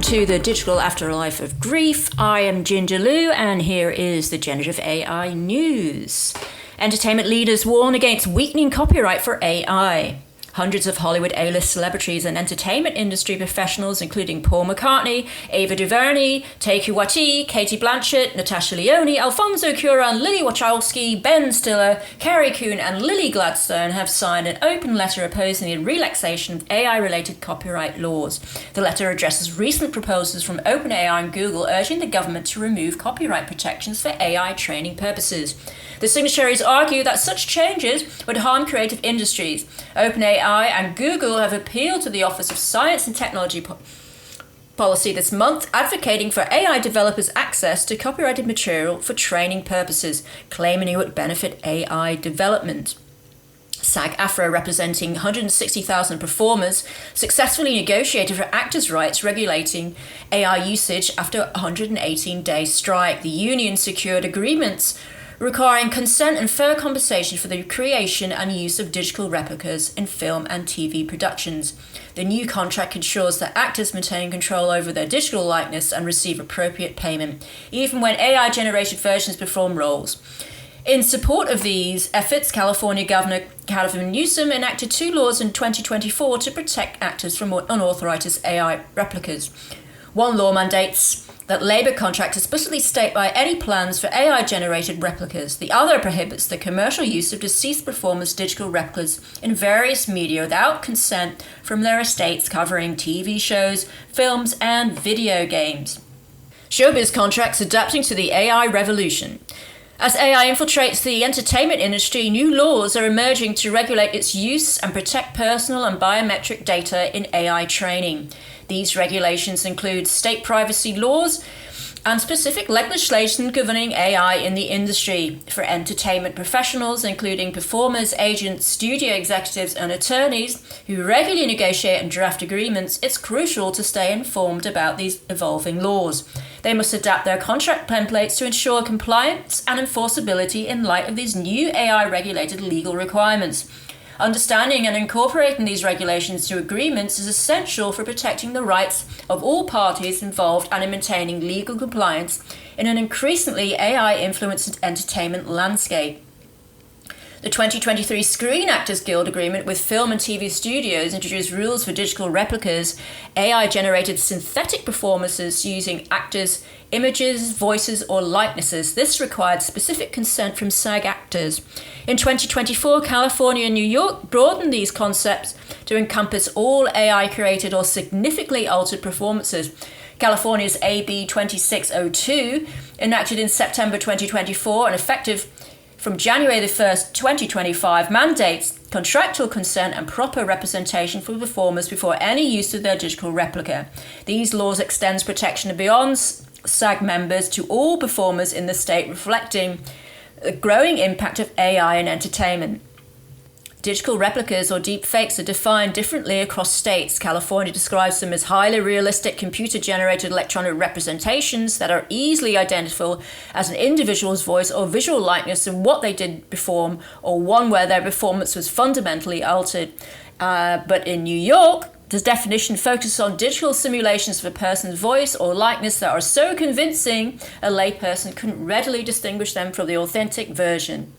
to the digital afterlife of grief. I am Ginger Lou, and here is the Generative AI news. Entertainment leaders warn against weakening copyright for AI. Hundreds of Hollywood A-list celebrities and entertainment industry professionals, including Paul McCartney, Ava DuVernay, Taika Waititi, Katie Blanchett, Natasha Lyonne, Alfonso Cuarón, Lily Wachowski, Ben Stiller, Carrie Coon, and Lily Gladstone have signed an open letter opposing the relaxation of AI-related copyright laws. The letter addresses recent proposals from OpenAI and Google urging the government to remove copyright protections for AI training purposes. The signatories argue that such changes would harm creative industries. OpenAI and Google have appealed to the Office of Science and Technology Policy this month, advocating for AI developers' access to copyrighted material for training purposes, claiming it would benefit AI development. SAG-AFTRA, representing 160,000 performers, successfully negotiated for actors' rights regulating AI usage after a 118-day strike. The union secured agreements requiring consent and fair compensation for the creation and use of digital replicas in film and TV productions. The new contract ensures that actors maintain control over their digital likeness and receive appropriate payment, even when AI-generated versions perform roles. In support of these efforts, California Governor Gavin Newsom enacted 2 laws in 2024 to protect actors from unauthorized AI replicas. One law mandates that labor contracts explicitly state by any plans for AI-generated replicas. The other prohibits the commercial use of deceased performers' digital replicas in various media without consent from their estates, covering TV shows, films, and video games. Showbiz contracts adapting to the AI revolution. As AI infiltrates the entertainment industry, new laws are emerging to regulate its use and protect personal and biometric data in AI training. These regulations include state privacy laws and specific legislation governing AI in the industry. For entertainment professionals, including performers, agents, studio executives, and attorneys who regularly negotiate and draft agreements, it's crucial to stay informed about these evolving laws. They must adapt their contract templates to ensure compliance and enforceability in light of these new AI-regulated legal requirements. Understanding and incorporating these regulations to agreements is essential for protecting the rights of all parties involved and in maintaining legal compliance in an increasingly AI-influenced entertainment landscape. The 2023 Screen Actors Guild Agreement with film and TV studios introduced rules for digital replicas, AI-generated synthetic performances using actors' images, voices, or likenesses. This required specific consent from SAG actors. In 2024, California and New York broadened these concepts to encompass all AI-created or significantly altered performances. California's AB 2602, enacted in September 2024 and effective from January 1st, 2025, mandates contractual consent and proper representation for performers before any use of their digital replica. These laws extend protection beyond SAG members to all performers in the state, reflecting the growing impact of AI in entertainment. Digital replicas or deepfakes are defined differently across states. California describes them as highly realistic computer-generated electronic representations that are easily identifiable as an individual's voice or visual likeness in what they did perform, or one where their performance was fundamentally altered. But in New York, the definition focuses on digital simulations of a person's voice or likeness that are so convincing a layperson couldn't readily distinguish them from the authentic version.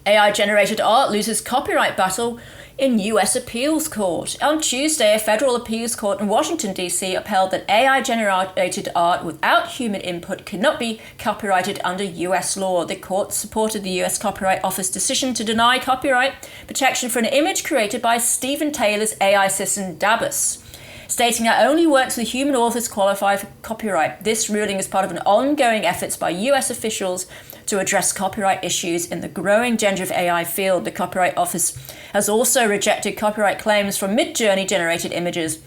AI-generated art loses copyright battle in U.S. appeals court. On Tuesday, a federal appeals court in Washington, D.C. upheld that AI-generated art without human input cannot be copyrighted under U.S. law. The court supported the U.S. Copyright Office decision to deny copyright protection for an image created by Stephen Taylor's AI system Dabus, stating that only works with human authors qualify for copyright. This ruling is part of an ongoing efforts by U.S. officials to address copyright issues in the growing generative AI field. The Copyright Office has also rejected copyright claims from Mid-Journey generated images.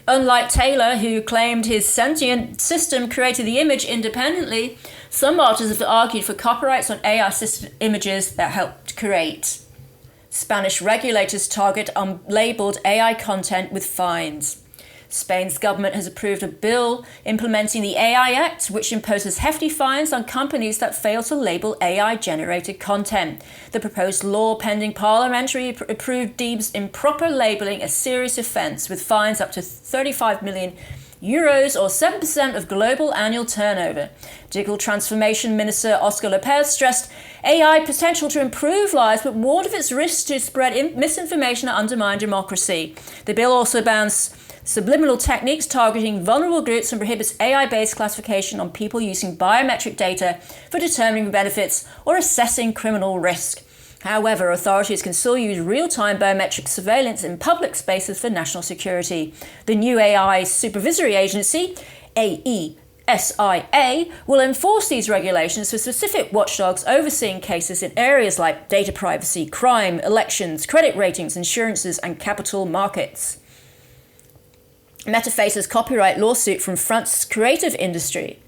Unlike Taylor, who claimed his sentient system created the image independently, some artists have argued for copyrights on AI-assisted images that helped create. Spanish regulators target unlabeled AI content with fines. Spain's government has approved a bill implementing the AI Act, which imposes hefty fines on companies that fail to label AI-generated content. The proposed law, pending parliamentary approval, deems improper labeling a serious offence, with fines up to 35 million euros, or 7% of global annual turnover. Digital Transformation Minister Oscar Lopez stressed AI potential to improve lives, but warned of its risks to spread misinformation and undermine democracy. The bill also bans subliminal techniques targeting vulnerable groups and prohibits AI-based classification on people using biometric data for determining benefits or assessing criminal risk. However, authorities can still use real-time biometric surveillance in public spaces for national security. The new AI Supervisory Agency, AESIA, will enforce these regulations for specific watchdogs overseeing cases in areas like data privacy, crime, elections, credit ratings, insurances, and capital markets. Meta faces copyright lawsuit from France's creative industry.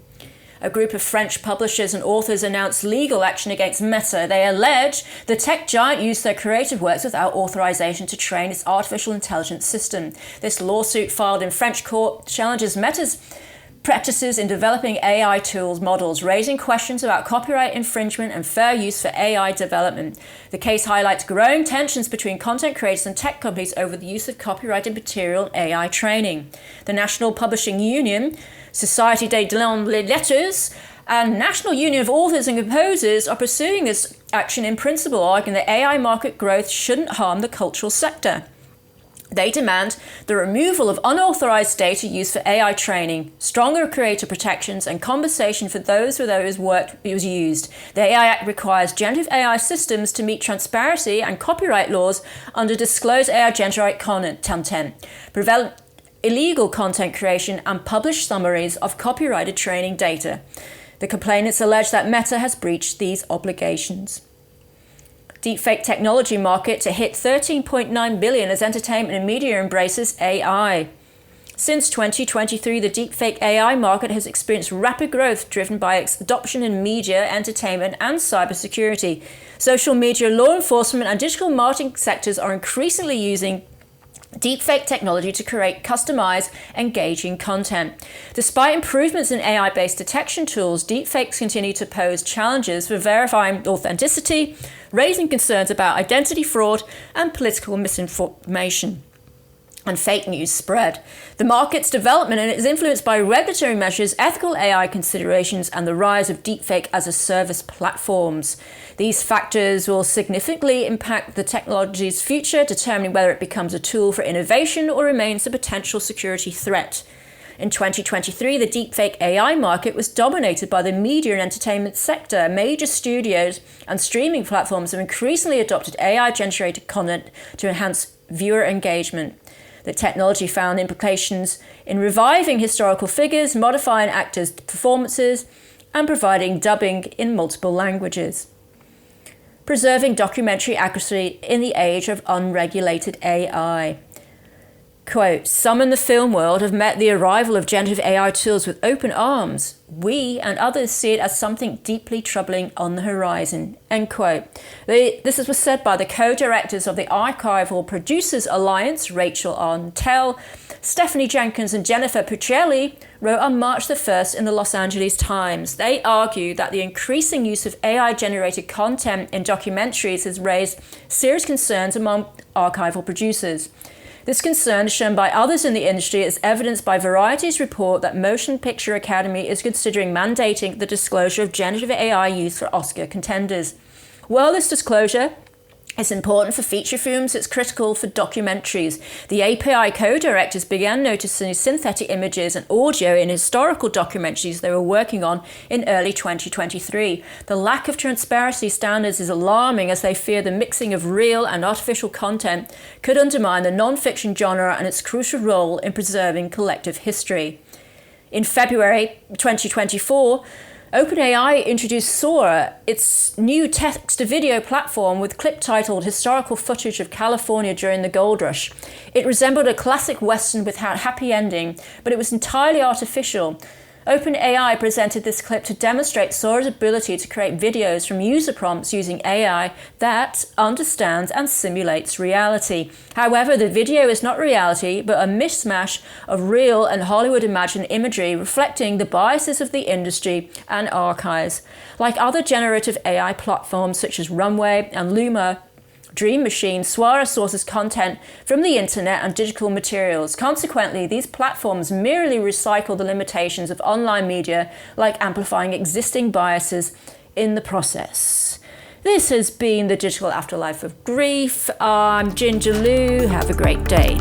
A group of French publishers and authors announced legal action against Meta. They allege the tech giant used their creative works without authorization to train its artificial intelligence system. This lawsuit, filed in French court, challenges Meta's practices in developing AI tools models, raising questions about copyright infringement and fair use for AI development. The case highlights growing tensions between content creators and tech companies over the use of copyrighted material in AI training. The National Publishing Union, Société des Langues et Lettres, and National Union of Authors and Composers are pursuing this action in principle, arguing that AI market growth shouldn't harm the cultural sector. They demand the removal of unauthorized data used for AI training, stronger creator protections, and compensation for those for whose work was used. The AI Act requires generative AI systems to meet transparency and copyright laws under disclosed AI-generated content, prevent illegal content creation, and publish summaries of copyrighted training data. The complainants allege that Meta has breached these obligations. Deepfake technology market to hit $13.9 billion as entertainment and media embraces AI. Since 2023, the deepfake AI market has experienced rapid growth driven by its adoption in media, entertainment, and cybersecurity. Social media, law enforcement, and digital marketing sectors are increasingly using deepfake technology to create customized, engaging content. Despite improvements in AI-based detection tools, deepfakes continue to pose challenges for verifying authenticity, raising concerns about identity fraud and political misinformation and fake news spread. The market's development is influenced by regulatory measures, ethical AI considerations, and the rise of deepfake as a service platforms. These factors will significantly impact the technology's future, determining whether it becomes a tool for innovation or remains a potential security threat. In 2023, the deepfake AI market was dominated by the media and entertainment sector. Major studios and streaming platforms have increasingly adopted AI-generated content to enhance viewer engagement. The technology found implications in reviving historical figures, modifying actors' performances, and providing dubbing in multiple languages. Preserving documentary accuracy in the age of unregulated AI. Quote, some in the film world have met the arrival of generative AI tools with open arms. We and others see it as something deeply troubling on the horizon. End quote. This was said by the co-directors of the Archival Producers Alliance, Rachel Arntell, Stephanie Jenkins, and Jennifer Puccielli, wrote on March the 1st in the Los Angeles Times. They argue that the increasing use of AI-generated content in documentaries has raised serious concerns among archival producers. This concern is shown by others in the industry as evidenced by Variety's report that Motion Picture Academy is considering mandating the disclosure of generative AI use for Oscar contenders. While this disclosure is important for feature films, it's critical for documentaries. The API co-directors began noticing synthetic images and audio in historical documentaries they were working on in early 2023. The lack of transparency standards is alarming as they fear the mixing of real and artificial content could undermine the non-fiction genre and its crucial role in preserving collective history. In February 2024, OpenAI introduced Sora, its new text-to-video platform with clip titled Historical Footage of California During the Gold Rush. It resembled a classic Western without a happy ending, but it was entirely artificial. OpenAI presented this clip to demonstrate Sora's ability to create videos from user prompts using AI that understands and simulates reality. However, the video is not reality, but a mishmash of real and Hollywood-imagined imagery reflecting the biases of the industry and archives. Like other generative AI platforms such as Runway and Luma, Dream machines swallow a source's content from the internet and digital materials. Consequently, these platforms merely recycle the limitations of online media, like amplifying existing biases in the process. This has been the Digital Afterlife of Grief. I'm Ginger Lou. Have a great day.